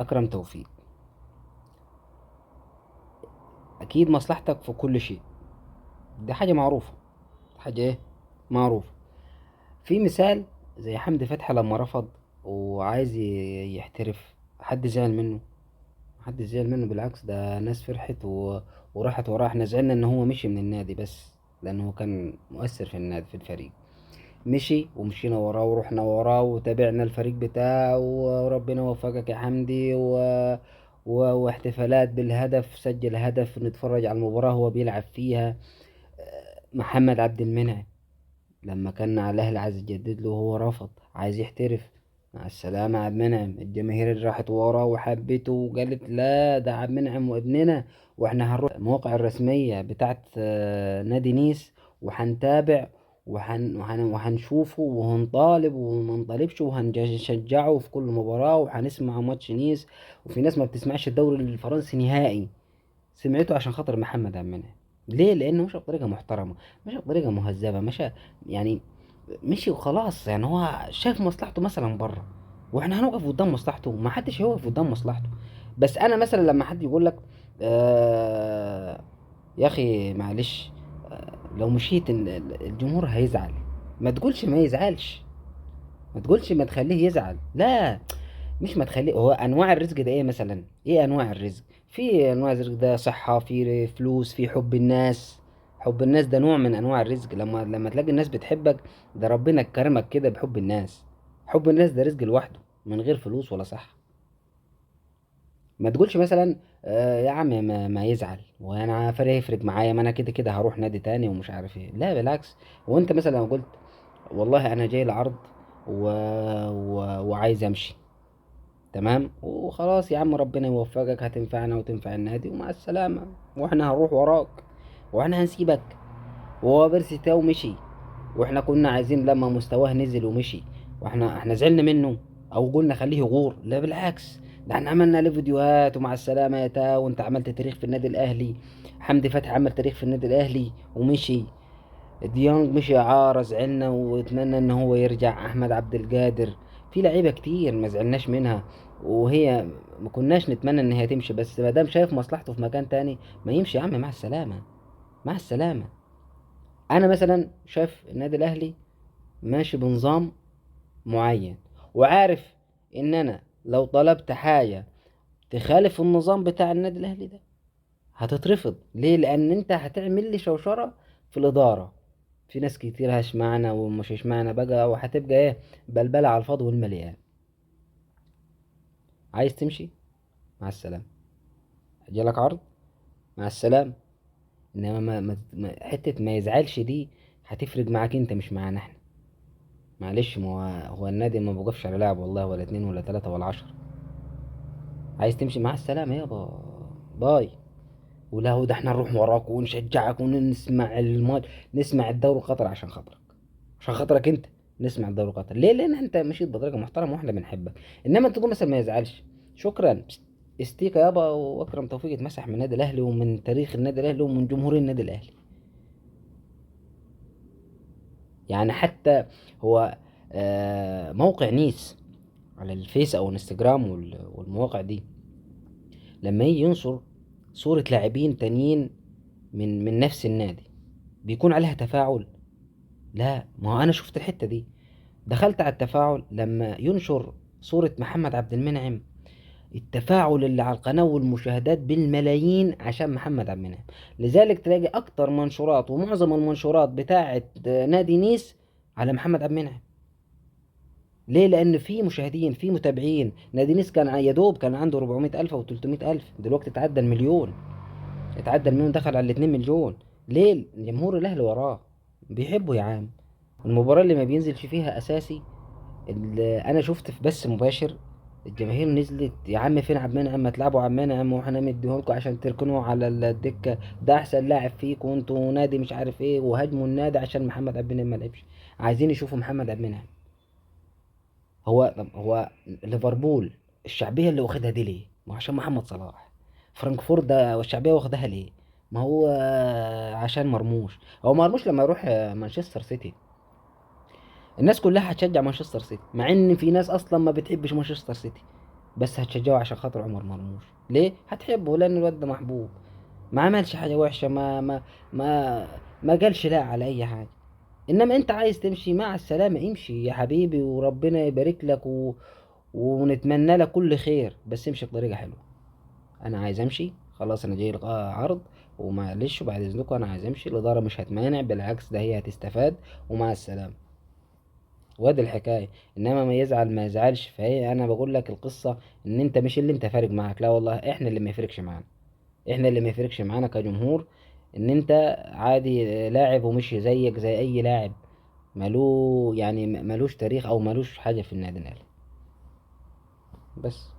أكرم توفيق، أكيد مصلحتك في كل شيء، دي حاجة معروفة، حاجة إيه، معروفة. في مثال زي حمدي فتحي لما رفض وعايز يحترف، حد زعل منه؟ محد زعل منه، بالعكس ده ناس فرحت وراحت وراه. احنا زعلنا ان هو مشي من النادي بس، لانه كان مؤثر في النادي في الفريق. مشي ومشينا وراه ورحنا وراه وتابعنا الفريق بتاعه، وربنا وفقك يا حمدي واحتفالات بالهدف، سجل هدف نتفرج على المباراة هو بيلعب فيها. محمد عبد المنعم لما كان على الاهلي عايز يجدد له وهو رفض، عايز يحترف. مع السلامة يا عبد المنعم، الجماهير اللي راحت وراه وحبته وقالت لا ده عبد المنعم وابننا، واحنا هنروح المواقع الرسمية بتاعت نادي نيس وهنتابع وهنشوفه وهنطالب ومنطالبش وهنشجعه في كل مباراة وهنسمع ماتش نيس. وفي ناس ما بتسمعش الدوري الفرنسي نهائي، سمعته عشان خاطر محمد عبد المنعم. ليه؟ لانه مش بطريقه محترمه، مش بطريقه مهذبه، مش يعني مشي وخلاص. يعني هو شايف مصلحته مثلا بره، واحنا هنقف قدام مصلحته؟ ما حدش هيقف قدام مصلحته. بس انا مثلا لما حد يقول لك آه يا اخي معلش، لو مشيت الجمهور هيزعل، ما تقولش ما يزعلش، ما تقولش ما تخليه يزعل، لا. مش ما تخليه، هو انواع الرزق ده ايه مثلا؟ ايه انواع الرزق؟ في انواع الرزق ده صحة، في فلوس، في حب الناس. حب الناس ده نوع من انواع الرزق، لما تلاقي الناس بتحبك، ده ربنا كرمك كده بحب الناس. حب الناس ده رزق لوحده من غير فلوس ولا صحة. ما تقولش مثلا يا عم ما يزعل وانا فرق يفرق معايا، ما انا كده كده هروح نادي تاني ومش عارف ايه. لا بالعكس، وانت مثلا لو قلت والله انا جاي العرض و... وعايز امشي، تمام وخلاص يا عم ربنا يوفقك، هتنفعنا وتنفع النادي ومع السلامة، واحنا هنروح وراك واحنا هنسيبك. وهو بيرسي تاو مشي، واحنا كنا عايزين لما مستواه نزل ومشي واحنا زعلنا منه او قلنا خليه يغور؟ لا بالعكس، ده احنا عملنا له فيديوهات ومع السلامة يا تاو وانت عملت تاريخ في النادي الاهلي. حمدي فتحي عمل تاريخ في النادي الاهلي ومشي. ديونج مشي اعاره زعلنا واتمنى ان هو يرجع. احمد عبد القادر، في لعيبه كتير ما زعلناش منها، وهي ما كناش نتمنى ان هي تمشي، بس ما دام شايف مصلحته في مكان تاني ما يمشي يا عم، مع السلامه، مع السلامه. انا مثلا شايف النادي الاهلي ماشي بنظام معين، وعارف ان انا لو طلبت حاجه تخالف النظام بتاع النادي الاهلي ده هتترفض. ليه؟ لان انت هتعمل لي شوشره في الاداره، في ناس كتير هشمعنا ومش هشمعنا بقى، وهتبقى ايه، بلبلة على الفاضي والمليان. عايز تمشي؟ مع السلامة، جالك عرض، مع السلامة. انما حتة ما يزعلش دي هتفرق معاك انت مش معانا احنا. معلش، ما هو النادي ما بوقفش على لاعب والله، ولا اتنين ولا تلاتة ولا 10. عايز تمشي؟ مع السلامة يابا، باي. ولا هو ده احنا نروح وراك ونشجعك ونسمع نسمع الدوري القطري عشان خاطرك، عشان خاطرك انت نسمع الدوري القطري. ليه؟ لان انت مشيت بطريقه محترمه واحنا بنحبك. انما انت تقول مثلا ما يزعلش، شكرا استيكا يابا، واكرم توفيق اتمسح من النادي الاهلي ومن تاريخ النادي الاهلي ومن جمهور النادي الاهلي. يعني حتى هو موقع نيس على الفيس او الانستجرام والمواقع دي لما يجي ينشر صورة لاعبين تانيين من نفس النادي بيكون عليها تفاعل. لا، ما هو انا شفت الحتة دي، دخلت على التفاعل لما ينشر صورة محمد عبد المنعم، التفاعل اللي على القناة والمشاهدات بالملايين عشان محمد عبد المنعم. لذلك تلاقي اكتر منشورات ومعظم المنشورات بتاعة نادي نيس على محمد عبد المنعم. ليه؟ لان في مشاهدين، في متابعين. نادي نيس كان يا دوب كان عنده 400 الف او 300 الف، دلوقتي اتعدى المليون، اتعدى المليون، دخل على 2 مليون. ليه؟ جمهور الاهلي وراه، بيحبه يا عم. المباراة اللي ما بينزلش فيها اساسي، اللي انا شفت في بث مباشر الجماهير نزلت يا عم فين عبد المنعم، ما تلعبوا عبد المنعم واحنا مديهولكوا عشان تركنوا على الدكه، ده احسن لاعب فيكم وانتوا نادي مش عارف ايه، وهاجموا النادي عشان محمد عبد المنعم ما لعبش. عايزين يشوفوا محمد عبد المنعم. هو ليفربول الشعبيه اللي واخدها دي ليه؟ ما هو عشان محمد صلاح. فرانكفورت ده والشعبيه واخدها ليه؟ ما هو عشان مرموش. هو مرموش لما يروح مانشستر سيتي الناس كلها هتشجع مانشستر سيتي، مع ان في ناس اصلا ما بتحبش مانشستر سيتي. بس هتشجعه عشان خاطر عمر مرموش. ليه؟ هتحبه لان الواد ده محبوب، ما عملش حاجة وحشة، ما ما قالش لا على اي حاجة. انما انت عايز تمشي، مع السلامة، امشي يا حبيبي، وربنا يبارك لك ونتمنى لك كل خير، بس امشي بطريقة حلوة. انا عايز امشي خلاص، انا جاي لقاء عرض، ومعلش وبعد اذنكم انا عايز امشي، الاداره مش هتمانع، بالعكس ده هي هتستفاد، ومع السلامه، وادي الحكايه. انما ما يزعل ما يزعلش، فهي انا بقول لك القصه، ان انت مش اللي انت فارق معاك، لا والله احنا اللي ما يفرقش معانا، احنا اللي ما يفرقش معانا كجمهور، ان انت عادي لاعب ومشي زيك زي اي لاعب، ملوش تاريخ او ملوش حاجه في النادي الاهلي. بس